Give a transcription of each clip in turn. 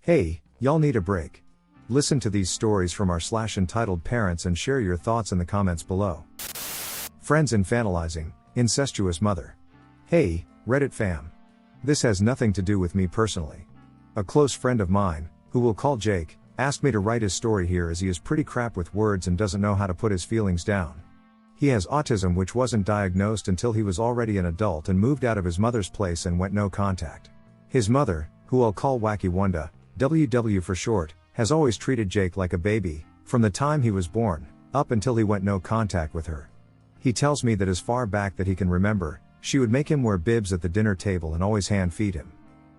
Hey, y'all need a break. Listen to these stories from our /entitled parents and share your thoughts in the comments below. Friends infantilizing, incestuous mother. Hey, Reddit fam. This has nothing to do with me personally. A close friend of mine, who we'll call Jake, asked me to write his story here as he is pretty crap with words and doesn't know how to put his feelings down. He has autism, which wasn't diagnosed until he was already an adult and moved out of his mother's place and went no contact. His mother, who I'll call Wacky Wanda, WW for short, has always treated Jake like a baby, from the time he was born, up until he went no contact with her. He tells me that as far back that he can remember, she would make him wear bibs at the dinner table and always hand feed him.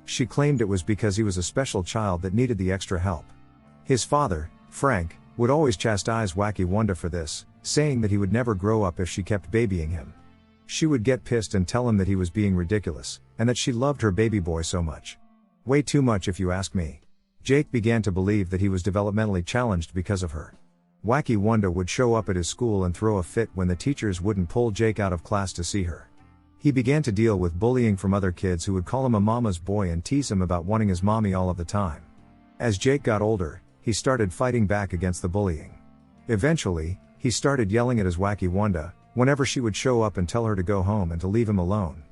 She claimed it was because he was a special child that needed the extra help. His father, Frank, would always chastise Wacky Wanda for this, saying that he would never grow up if she kept babying him. She would get pissed and tell him that he was being ridiculous, and that she loved her baby boy so much. Way too much if you ask me. Jake began to believe that he was developmentally challenged because of her. Wacky Wanda would show up at his school and throw a fit when the teachers wouldn't pull Jake out of class to see her. He began to deal with bullying from other kids who would call him a mama's boy and tease him about wanting his mommy all of the time. As Jake got older, he started fighting back against the bullying. Eventually, he started yelling at his Wacky Wanda, whenever she would show up and tell her to go home and to leave him alone.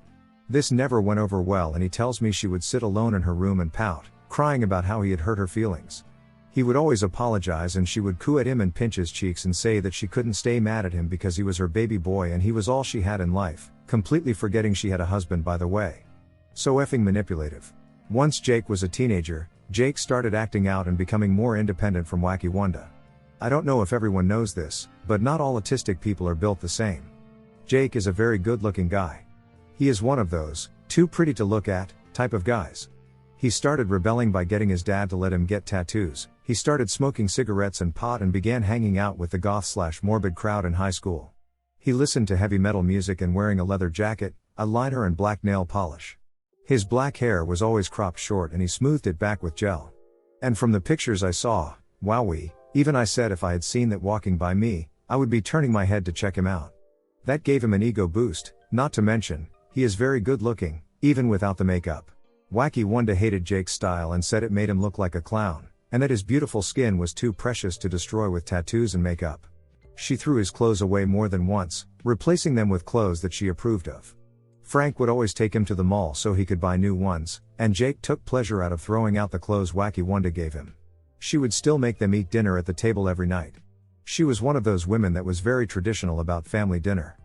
This never went over well, and he tells me she would sit alone in her room and pout, crying about how he had hurt her feelings. He would always apologize and she would coo at him and pinch his cheeks and say that she couldn't stay mad at him because he was her baby boy and he was all she had in life, completely forgetting she had a husband by the way. So effing manipulative. Once Jake was a teenager, Jake started acting out and becoming more independent from Wacky Wanda. I don't know if everyone knows this, but not all autistic people are built the same. Jake is a very good-looking guy. He is one of those, too pretty to look at, type of guys. He started rebelling by getting his dad to let him get tattoos. He started smoking cigarettes and pot and began hanging out with the goth/morbid crowd in high school. He listened to heavy metal music and wearing a leather jacket, eyeliner and black nail polish. His black hair was always cropped short and he smoothed it back with gel. And from the pictures I saw, wowee, even I said if I had seen that walking by me, I would be turning my head to check him out. That gave him an ego boost, not to mention, he is very good looking, even without the makeup. Wacky Wanda hated Jake's style and said it made him look like a clown, and that his beautiful skin was too precious to destroy with tattoos and makeup. She threw his clothes away more than once, replacing them with clothes that she approved of. Frank would always take him to the mall so he could buy new ones, and Jake took pleasure out of throwing out the clothes Wacky Wanda gave him. She would still make them eat dinner at the table every night. She was one of those women that was very traditional about family dinner.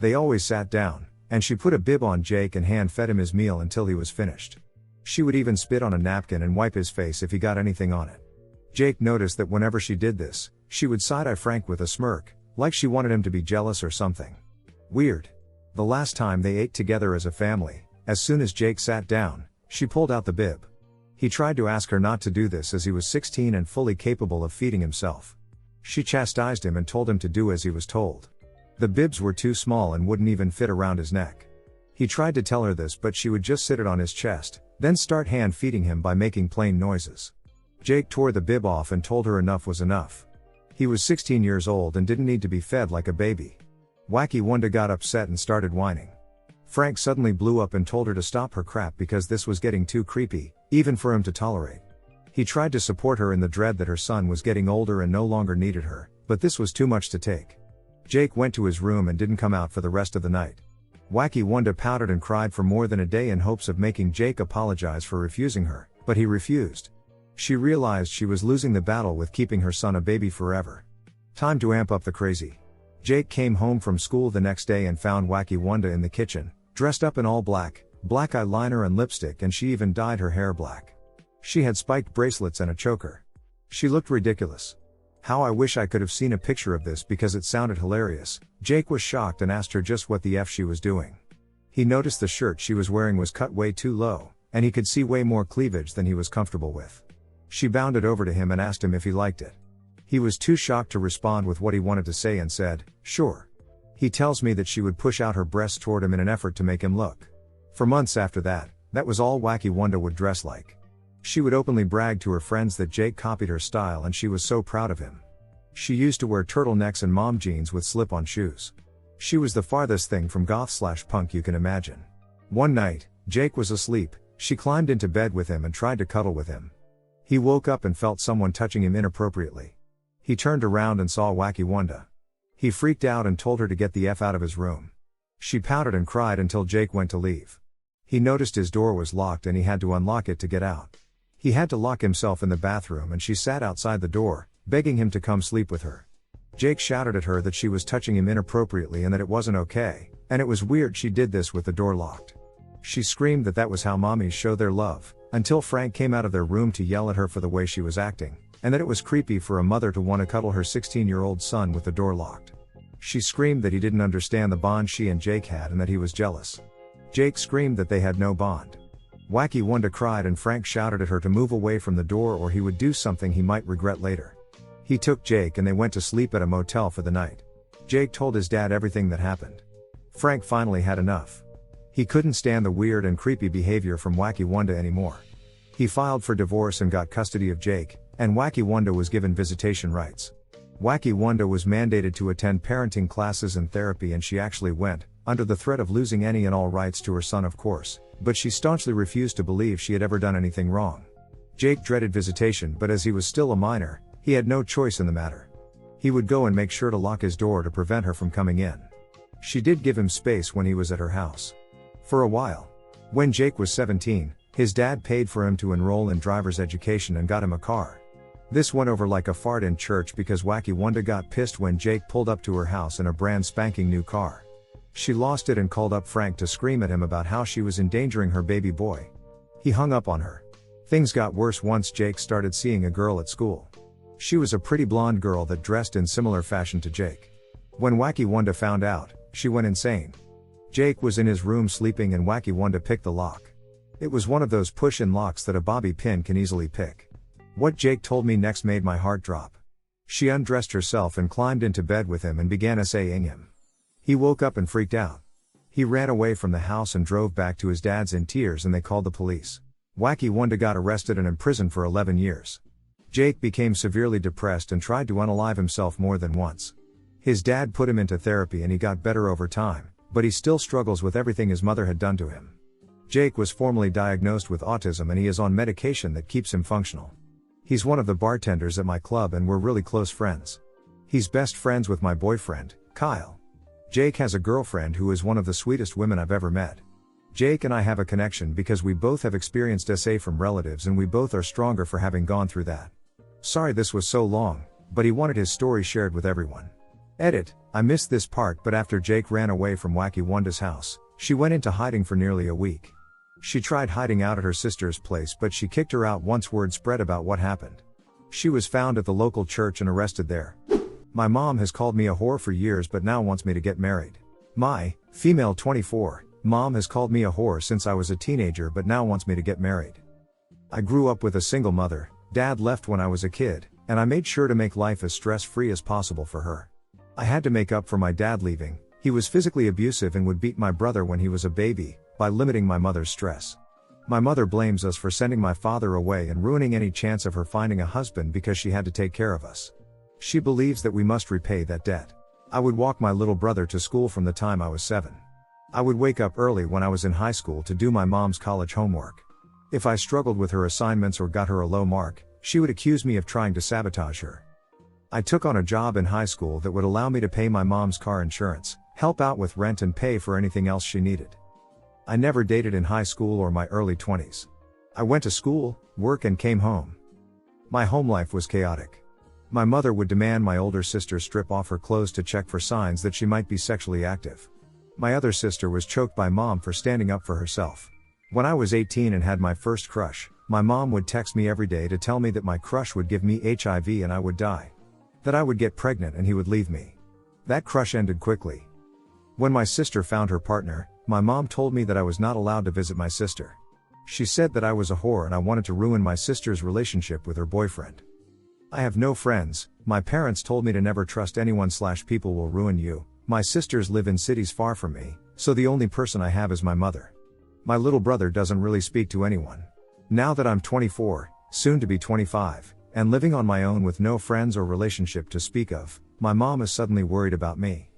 They always sat down, and she put a bib on Jake and hand-fed him his meal until he was finished. She would even spit on a napkin and wipe his face if he got anything on it. Jake noticed that whenever she did this, she would side-eye Frank with a smirk, like she wanted him to be jealous or something. Weird. The last time they ate together as a family, as soon as Jake sat down, she pulled out the bib. He tried to ask her not to do this as he was 16 and fully capable of feeding himself. She chastised him and told him to do as he was told. The bibs were too small and wouldn't even fit around his neck. He tried to tell her this, but she would just sit it on his chest, then start hand feeding him by making plain noises. Jake tore the bib off and told her enough was enough. He was 16 years old and didn't need to be fed like a baby. Wacky Wanda got upset and started whining. Frank suddenly blew up and told her to stop her crap because this was getting too creepy, even for him to tolerate. He tried to support her in the dread that her son was getting older and no longer needed her, but this was too much to take. Jake went to his room and didn't come out for the rest of the night. Wacky Wanda pouted and cried for more than a day in hopes of making Jake apologize for refusing her, but he refused. She realized she was losing the battle with keeping her son a baby forever. Time to amp up the crazy. Jake came home from school the next day and found Wacky Wanda in the kitchen, dressed up in all black eyeliner and lipstick, and she even dyed her hair black. She had spiked bracelets and a choker. She looked ridiculous. How I wish I could have seen a picture of this because it sounded hilarious. Jake was shocked and asked her just what the F she was doing. He noticed the shirt she was wearing was cut way too low, and he could see way more cleavage than he was comfortable with. She bounded over to him and asked him if he liked it. He was too shocked to respond with what he wanted to say and said, "Sure." He tells me that she would push out her breasts toward him in an effort to make him look. For months after that, that was all Wacky Wanda would dress like. She would openly brag to her friends that Jake copied her style and she was so proud of him. She used to wear turtlenecks and mom jeans with slip-on shoes. She was the farthest thing from goth/punk you can imagine. One night, Jake was asleep, she climbed into bed with him and tried to cuddle with him. He woke up and felt someone touching him inappropriately. He turned around and saw Wacky Wanda. He freaked out and told her to get the F out of his room. She pouted and cried until Jake went to leave. He noticed his door was locked and he had to unlock it to get out. He had to lock himself in the bathroom and she sat outside the door, begging him to come sleep with her. Jake shouted at her that she was touching him inappropriately and that it wasn't okay, and it was weird she did this with the door locked. She screamed that was how mommies show their love, until Frank came out of their room to yell at her for the way she was acting, and that it was creepy for a mother to want to cuddle her 16-year-old son with the door locked. She screamed that he didn't understand the bond she and Jake had and that he was jealous. Jake screamed that they had no bond. Wacky Wanda cried and Frank shouted at her to move away from the door or he would do something he might regret later. He took Jake and they went to sleep at a motel for the night. Jake told his dad everything that happened. Frank finally had enough. He couldn't stand the weird and creepy behavior from Wacky Wanda anymore. He filed for divorce and got custody of Jake, and Wacky Wanda was given visitation rights. Wacky Wanda was mandated to attend parenting classes and therapy and she actually went, under the threat of losing any and all rights to her son of course, but she staunchly refused to believe she had ever done anything wrong. Jake dreaded visitation but as he was still a minor, he had no choice in the matter. He would go and make sure to lock his door to prevent her from coming in. She did give him space when he was at her house. For a while. When Jake was 17, his dad paid for him to enroll in driver's education and got him a car. This went over like a fart in church because Wacky Wanda got pissed when Jake pulled up to her house in a brand spanking new car. She lost it and called up Frank to scream at him about how she was endangering her baby boy. He hung up on her. Things got worse once Jake started seeing a girl at school. She was a pretty blonde girl that dressed in similar fashion to Jake. When Wacky Wanda found out, she went insane. Jake was in his room sleeping and Wacky Wanda picked the lock. It was one of those push-in locks that a bobby pin can easily pick. What Jake told me next made my heart drop. She undressed herself and climbed into bed with him and began assailing him. He woke up and freaked out. He ran away from the house and drove back to his dad's in tears and they called the police. Wacky Wanda got arrested and imprisoned for 11 years. Jake became severely depressed and tried to unalive himself more than once. His dad put him into therapy and he got better over time, but he still struggles with everything his mother had done to him. Jake was formally diagnosed with autism and he is on medication that keeps him functional. He's one of the bartenders at my club and we're really close friends. He's best friends with my boyfriend, Kyle. Jake has a girlfriend who is one of the sweetest women I've ever met. Jake and I have a connection because we both have experienced SA from relatives and we both are stronger for having gone through that. Sorry this was so long, but he wanted his story shared with everyone. Edit, I missed this part but after Jake ran away from Wacky Wanda's house, she went into hiding for nearly a week. She tried hiding out at her sister's place but she kicked her out once word spread about what happened. She was found at the local church and arrested there. My mom has called me a whore for years but now wants me to get married. My, female 24, mom has called me a whore since I was a teenager but now wants me to get married. I grew up with a single mother, dad left when I was a kid, and I made sure to make life as stress-free as possible for her. I had to make up for my dad leaving. He was physically abusive and would beat my brother when he was a baby, by limiting my mother's stress. My mother blames us for sending my father away and ruining any chance of her finding a husband because she had to take care of us. She believes that we must repay that debt. I would walk my little brother to school from the time I was 7. I would wake up early when I was in high school to do my mom's college homework. If I struggled with her assignments or got her a low mark, she would accuse me of trying to sabotage her. I took on a job in high school that would allow me to pay my mom's car insurance, help out with rent and pay for anything else she needed. I never dated in high school or my early 20s. I went to school, work and came home. My home life was chaotic. My mother would demand my older sister strip off her clothes to check for signs that she might be sexually active. My other sister was choked by mom for standing up for herself. When I was 18 and had my first crush, my mom would text me every day to tell me that my crush would give me HIV and I would die. That I would get pregnant and he would leave me. That crush ended quickly. When my sister found her partner, my mom told me that I was not allowed to visit my sister. She said that I was a whore and I wanted to ruin my sister's relationship with her boyfriend. I have no friends, my parents told me to never trust anyone/people will ruin you. My sisters live in cities far from me, so the only person I have is my mother. My little brother doesn't really speak to anyone. Now that I'm 24, soon to be 25, and living on my own with no friends or relationship to speak of, my mom is suddenly worried about me.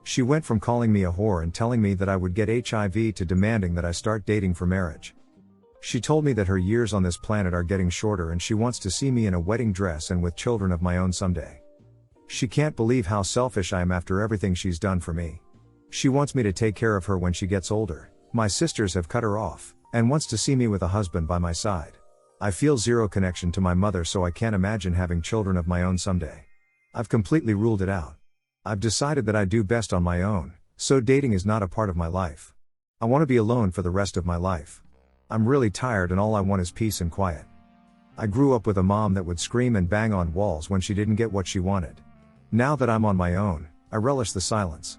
She went from calling me a whore and telling me that I would get HIV to demanding that I start dating for marriage. She told me that her years on this planet are getting shorter and she wants to see me in a wedding dress and with children of my own someday. She can't believe how selfish I am after everything she's done for me. She wants me to take care of her when she gets older. My sisters have cut her off, and wants to see me with a husband by my side. I feel zero connection to my mother, so I can't imagine having children of my own someday. I've completely ruled it out. I've decided that I do best on my own, so dating is not a part of my life. I want to be alone for the rest of my life. I'm really tired and all I want is peace and quiet. I grew up with a mom that would scream and bang on walls when she didn't get what she wanted. Now that I'm on my own, I relish the silence.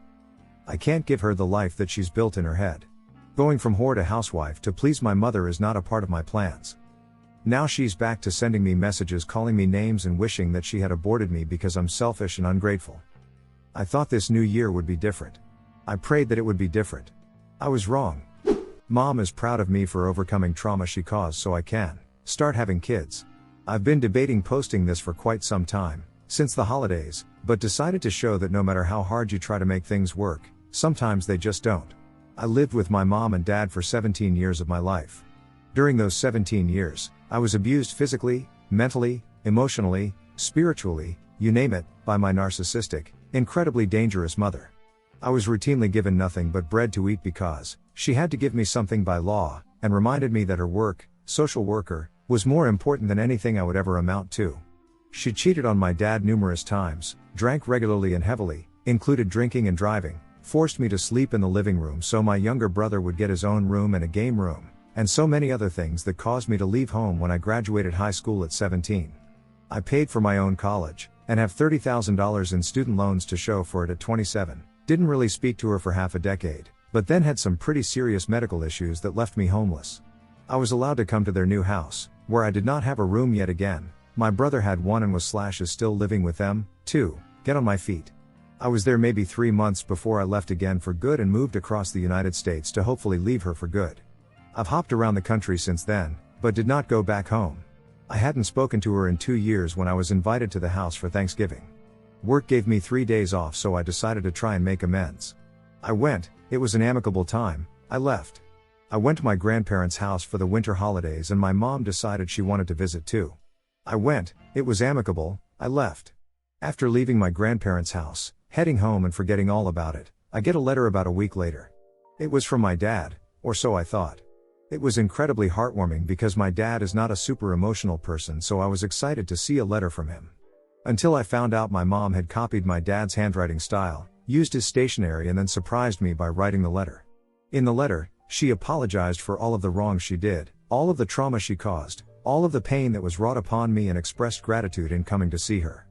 I can't give her the life that she's built in her head. Going from whore to housewife to please my mother is not a part of my plans. Now she's back to sending me messages, calling me names and wishing that she had aborted me because I'm selfish and ungrateful. I thought this new year would be different. I prayed that it would be different. I was wrong. Mom is proud of me for overcoming trauma she caused so I can start having kids. I've been debating posting this for quite some time, since the holidays, but decided to show that no matter how hard you try to make things work, sometimes they just don't. I lived with my mom and dad for 17 years of my life. During those 17 years, I was abused physically, mentally, emotionally, spiritually, you name it, by my narcissistic, incredibly dangerous mother. I was routinely given nothing but bread to eat because she had to give me something by law, and reminded me that her work, social worker, was more important than anything I would ever amount to. She cheated on my dad numerous times, drank regularly and heavily, included drinking and driving, forced me to sleep in the living room so my younger brother would get his own room and a game room, and so many other things that caused me to leave home when I graduated high school at 17. I paid for my own college, and have $30,000 in student loans to show for it at 27. Didn't really speak to her for half a decade, but then had some pretty serious medical issues that left me homeless. I was allowed to come to their new house, where I did not have a room yet again. My brother had one and is still living with them, too. Get on my feet. I was there maybe 3 months before I left again for good and moved across the United States to hopefully leave her for good. I've hopped around the country since then, but did not go back home. I hadn't spoken to her in 2 years when I was invited to the house for Thanksgiving. Work gave me 3 days off, so I decided to try and make amends. I went, it was an amicable time, I left. I went to my grandparents' house for the winter holidays and my mom decided she wanted to visit too. I went, it was amicable, I left. After leaving my grandparents' house, heading home and forgetting all about it, I get a letter about a week later. It was from my dad, or so I thought. It was incredibly heartwarming because my dad is not a super emotional person, so I was excited to see a letter from him. Until I found out my mom had copied my dad's handwriting style, used his stationery and then surprised me by writing the letter. In the letter, she apologized for all of the wrongs she did, all of the trauma she caused, all of the pain that was wrought upon me and expressed gratitude in coming to see her.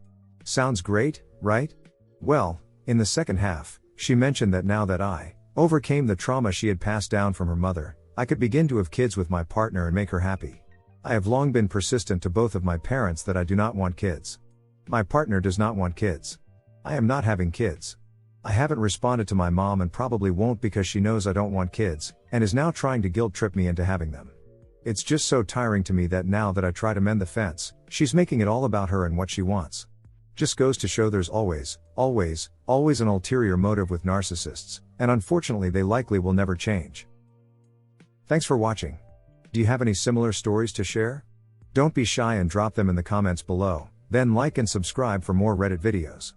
Sounds great, right? Well, in the second half, she mentioned that now that I overcame the trauma she had passed down from her mother, I could begin to have kids with my partner and make her happy. I have long been persistent to both of my parents that I do not want kids. My partner does not want kids. I am not having kids. I haven't responded to my mom and probably won't because she knows I don't want kids, and is now trying to guilt trip me into having them. It's just so tiring to me that now that I try to mend the fence, she's making it all about her and what she wants. Just goes to show there's always an ulterior motive with narcissists, and unfortunately they likely will never change. Thanks for watching. Do you have any similar stories to share? Don't be shy and drop them in the comments below, then like and subscribe for more Reddit videos.